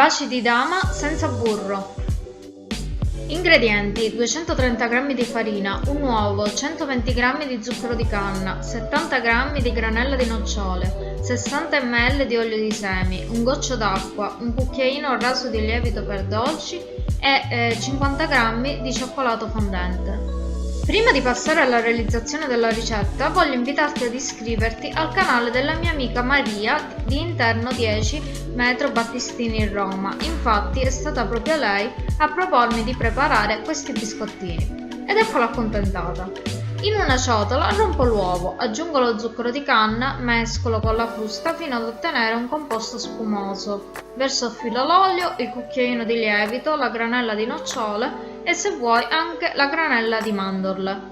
Baci di dama senza burro. Ingredienti: 230 g di farina, un uovo, 120 g di zucchero di canna, 70 g di granella di nocciole, 60 ml di olio di semi, un goccio d'acqua, un cucchiaino raso di lievito per dolci e 50 g di cioccolato fondente. Prima di passare alla realizzazione della ricetta, voglio invitarti ad iscriverti al canale della mia amica Maria di Interno 10 Metro Battistini in Roma. Infatti è stata proprio lei a propormi di preparare questi biscottini. Ed eccola accontentata. In una ciotola rompo l'uovo, aggiungo lo zucchero di canna, mescolo con la frusta fino ad ottenere un composto spumoso. Verso a filo l'olio, il cucchiaino di lievito, la granella di nocciole e se vuoi anche la granella di mandorle.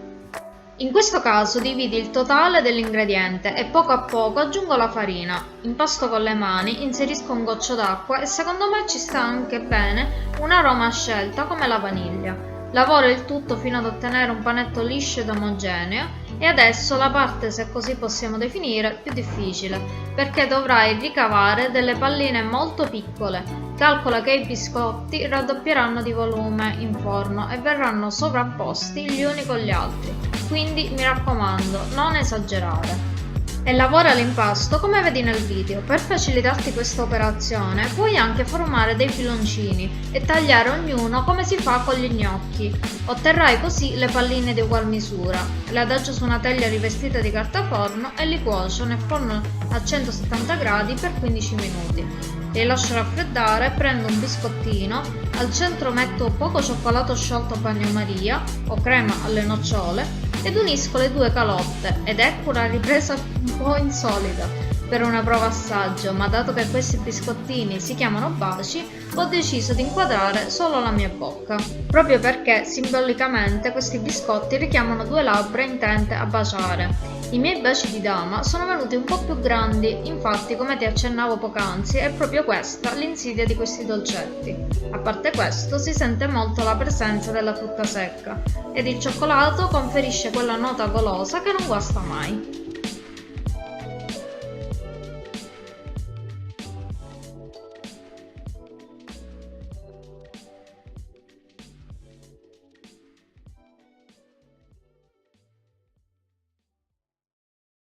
In questo caso dividi il totale dell'ingrediente e poco a poco aggiungo la farina. Impasto con le mani, inserisco un goccio d'acqua e secondo me ci sta anche bene un aroma a scelta come la vaniglia. Lavoro il tutto fino ad ottenere un panetto liscio ed omogeneo e adesso la parte, se così possiamo definire, più difficile, perché dovrai ricavare delle palline molto piccole. Calcola che i biscotti raddoppieranno di volume in forno e verranno sovrapposti gli uni con gli altri, quindi mi raccomando, non esagerare. E lavora l'impasto come vedi nel video. Per facilitarti questa operazione puoi anche formare dei filoncini e tagliare ognuno come si fa con gli gnocchi. Otterrai così le palline di ugual misura. Le adagio su una teglia rivestita di carta forno e li cuocio nel forno a 170 gradi per 15 minuti. Li lascio raffreddare, prendo un biscottino, al centro metto poco cioccolato sciolto a bagnomaria o crema alle nocciole ed unisco le due calotte ed ecco una ripresa un po' insolita per una prova assaggio, ma dato che questi biscottini si chiamano baci, ho deciso di inquadrare solo la mia bocca, proprio perché simbolicamente questi biscotti richiamano due labbra intente a baciare. I miei baci di dama sono venuti un po' più grandi, infatti come ti accennavo poc'anzi è proprio questa l'insidia di questi dolcetti. A parte questo si sente molto la presenza della frutta secca ed il cioccolato conferisce quella nota golosa che non guasta mai.